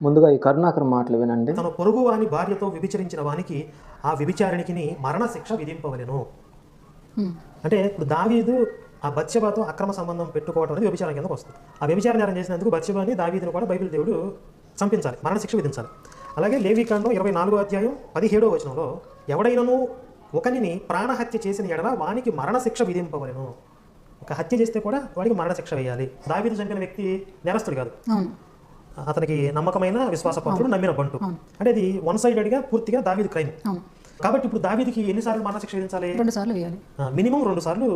ముందుగా ఈ కరుణాకర్ మాటలు వినండి. తన పొరుగు వాని భార్యతో వ్యభిచరించిన వానికి ఆ వ్యభిచారిణికి మరణ శిక్ష విధింపవలెను. అంటే ఇప్పుడు దావీదు ఆ బత్షెబాతో అక్రమ సంబంధం పెట్టుకోవడం అనేది వ్యభిచారం కిందకు వస్తుంది. ఆ వ్యభిచార నేరం చేసినందుకు బత్షెబాని దావీదును కూడా బైబిల్ దేవుడు చంపించాలి, మరణ శిక్ష విధించాలి. అలాగే లేవీకాండం 24వ అధ్యాయం 17వ వచనంలో ఎవడైనను ఒకనిని ప్రాణహత్య చేసిన ఎడల వానికి మరణ శిక్ష విధింపవలెను. ఒక హత్య చేస్తే కూడా వాడికి మరణ శిక్ష వేయాలి. దావీదు చంపిన వ్యక్తి నేరస్తుడు కాదు, అతనికి నమ్మకమైన విశ్వాసపాత్రుడు, నమ్మిన బంటు. అంటే అది వన్ సైడెడ్గా పూర్తిగా దావీదు క్రైమ్. కాబట్టి ఇప్పుడు దావీదుకి ఎన్నిసార్లు మరణశిక్ష విధించాలి? 2 సార్లు వేయాలి. మినిమం 2 సార్లు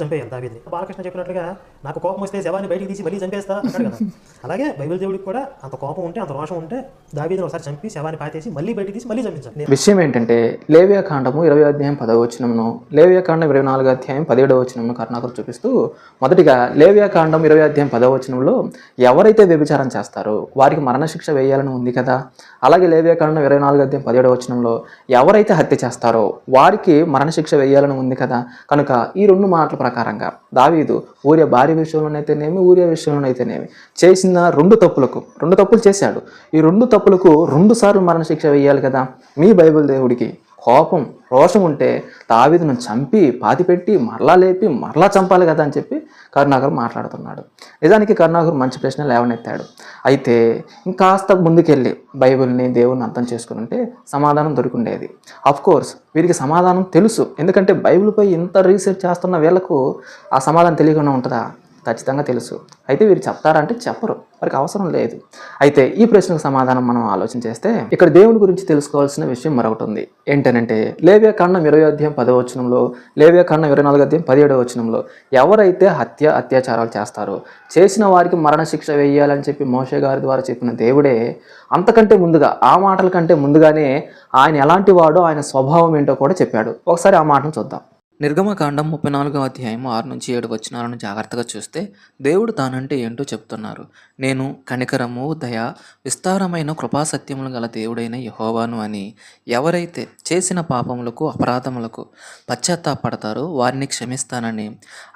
చంపేయాలి దావీదుని. బాలకృష్ణ చెప్పినట్లుగా నాకు కోపం వస్తే శవాన్ని బయటికి తీసి మళ్ళీ చంపేస్తా అన్నాడు కదా. అలాగే బైబిల్ దేవుడికి కూడా అంత కోపం ఉంటే, అంత రోషం ఉంటే దావీదుని ఒకసారి చంపి శవాన్ని పాతేసి మళ్ళీ బయటికి తీసి మళ్ళీ చంపించాలి. విషయం ఏంటంటే లేవియాకాండము 20వ అధ్యాయం 10వ వచనమును, లేవియాకాండం 24వ అధ్యాయం 17వ వచనమును కరుణాకర్ చూపిస్తూ, మొదటిగా లేవియాకాండం 20వ అధ్యాయం 10వ వచనంలో ఎవరైతే వ్యభిచారం చేస్తారో వారికి మరణశిక్ష వేయాలని ఉంది కదా. అలాగే లేవియాకాండం 24వ అధ్యాయం 17వ వచనంలో ఎవరైతే హత్య చేస్తారో వారికి మరణశిక్ష వేయాలని ఉంది కదా. కనుక ఈ 2 మాటల ప్రకారంగా దావీదు ఊరియా భార్య విషయంలోనైతేనేమి, ఊరియా విషయంలోనైతేనేమి చేసిన 2 తప్పులు చేశాడు. ఈ 2 తప్పులకు 2 సార్లు మరణశిక్ష వేయాలి కదా. మీ బైబిల్ దేవుడికి కోపం, రోషం ఉంటే దావీదును చంపి పాతిపెట్టి మరలా లేపి మరలా చంపాలి కదా అని చెప్పి కరుణాకర్ మాట్లాడుతున్నాడు. నిజానికి కరుణాకర్ మంచి ప్రశ్న లేవనెత్తాడు. అయితే ఇంకాస్త ముందుకెళ్ళి బైబిల్ని, దేవుని అర్థం చేసుకుని ఉంటే సమాధానం దొరికిండేది. కోర్స్ వీరికి సమాధానం తెలుసు, ఎందుకంటే బైబిల్పై ఇంత రీసెర్చ్ చేస్తున్న వీళ్ళకు ఆ సమాధానం తెలియకుండా ఉంటుందా? ఖచ్చితంగా తెలుసు. అయితే వీరు చెప్తారంటే చెప్పరు, వారికి అవసరం లేదు. అయితే ఈ ప్రశ్నకు సమాధానం మనం ఆలోచన చేస్తే ఇక్కడ దేవుని గురించి తెలుసుకోవాల్సిన విషయం మరొకటి ఉంది. ఏంటనంటే లేవియాకాండం 20వ అధ్యాయం 10వ వచనంలో, లేవియాకాండం 24వ అధ్యాయం 17వ వచనంలో ఎవరైతే అత్యాచారాలు చేస్తారో చేసిన వారికి మరణశిక్ష వేయాలని చెప్పి మోషే గారి ద్వారా చెప్పిన దేవుడే అంతకంటే ముందుగా, ఆ మాటల కంటే ముందుగానే ఆయన ఎలాంటి వాడో, ఆయన స్వభావం ఏంటో కూడా చెప్పాడు. ఒకసారి ఆ మాటను చూద్దాం. నిర్గమకాండం 34వ అధ్యాయం 6 నుంచి 7 వచనాలను జాగ్రత్తగా చూస్తే దేవుడు తానంటే ఏంటో చెప్తున్నారు. నేను కనికరము, దయ, విస్తారమైన కృపాసత్యములు గల దేవుడైన యెహోవాను అని ఎవరైతే చేసిన పాపములకు, అపరాధములకు పశ్చాత్తాపడతారో వారిని క్షమిస్తానని,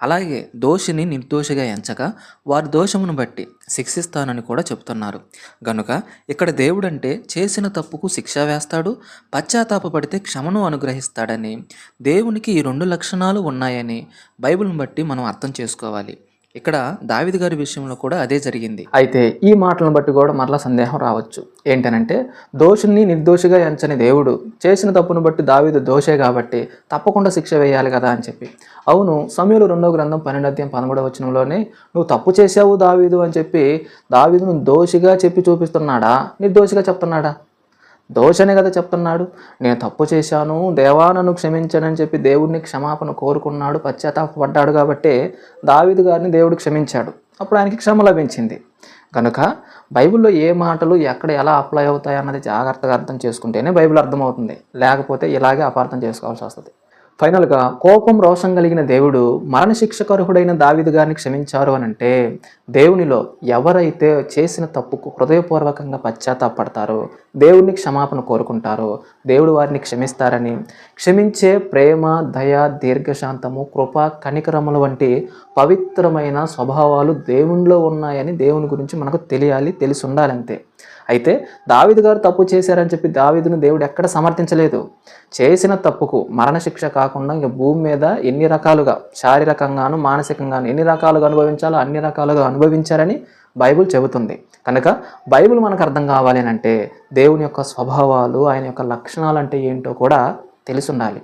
అలాగే దోషిని నిర్దోషిగా ఎంచగా వారి దోషమును బట్టి శిక్షిస్తానని కూడా చెప్తున్నారు. గనుక ఇక్కడ దేవుడంటే చేసిన తప్పుకు శిక్ష వేస్తాడు, పశ్చాత్తాపడితే క్షమను అనుగ్రహిస్తాడని, దేవునికి ఈ 2 లక్షణాలు ఉన్నాయని బైబిల్ని బట్టి మనం అర్థం చేసుకోవాలి. ఇక్కడ దావీదు గారి విషయంలో కూడా అదే జరిగింది. అయితే ఈ మాటలను బట్టి కూడా మరలా సందేహం రావచ్చు. ఏంటనంటే దోషుని నిర్దోషిగా ఎంచని దేవుడు చేసిన తప్పును బట్టి దావీదు దోషే కాబట్టి తప్పకుండా శిక్ష వేయాలి కదా అని చెప్పి. అవును, సమూయేలు 2వ గ్రంథం 12వ అధ్యాయం 13వ వచనంలోనే నువ్వు తప్పు చేసావు దావీదు అని చెప్పి దావీదును దోషిగా చెప్పి చూపిస్తున్నాడా, నిర్దోషిగా చెప్తున్నాడా? దోషనే కదా చెప్తున్నాడు. నేను తప్పు చేశాను, దేవా నన్ను క్షమించానని చెప్పి దేవుడిని క్షమాపణ కోరుకున్నాడు, పశ్చాత్తాపడ్డాడు కాబట్టి దావీదు గారిని దేవుడు క్షమించాడు. అప్పుడు ఆయనకి క్షమ లభించింది. కనుక బైబిల్లో ఏ మాటలు ఎక్కడ ఎలా అప్లై అవుతాయి అన్నది జాగ్రత్తగా అర్థం చేసుకుంటేనే బైబిల్ అర్థమవుతుంది. లేకపోతే ఇలాగే అపార్థం చేసుకోవాల్సి వస్తుంది. ఫైనల్గా కోపం, రోషం కలిగిన దేవుడు మరణశిక్షకర్హుడైన దావీదు గారిని క్షమించారు అని అంటే దేవునిలో ఎవరైతే చేసిన తప్పుకు హృదయపూర్వకంగా పశ్చాత్తాపడతారో, దేవుడిని క్షమాపణ కోరుకుంటారో దేవుడు వారిని క్షమిస్తారని, క్షమించే ప్రేమ, దయ, దీర్ఘశాంతము, కృప, కనికరముల వంటి పవిత్రమైన స్వభావాలు దేవునిలో ఉన్నాయని దేవుని గురించి మనకు తెలియాలి, తెలిసి ఉండాలంతే. అయితే దావీదు గారు తప్పు చేశారని చెప్పి దావీదును దేవుడు ఎక్కడ సమర్థించలేదు. చేసిన తప్పుకు మరణశిక్ష కాకుండా ఇక భూమి మీద ఎన్ని రకాలుగా శారీరకంగాను, మానసికంగాను ఎన్ని రకాలుగా అనుభవించాలో అన్ని రకాలుగా అనుభవించారని బైబిల్ చెబుతుంది. కనుక బైబిల్ మనకు అర్థం కావాలి అంటే దేవుని యొక్క స్వభావాలు, ఆయన యొక్క లక్షణాలు అంటే ఏంటో కూడా తెలిసి ఉండాలి.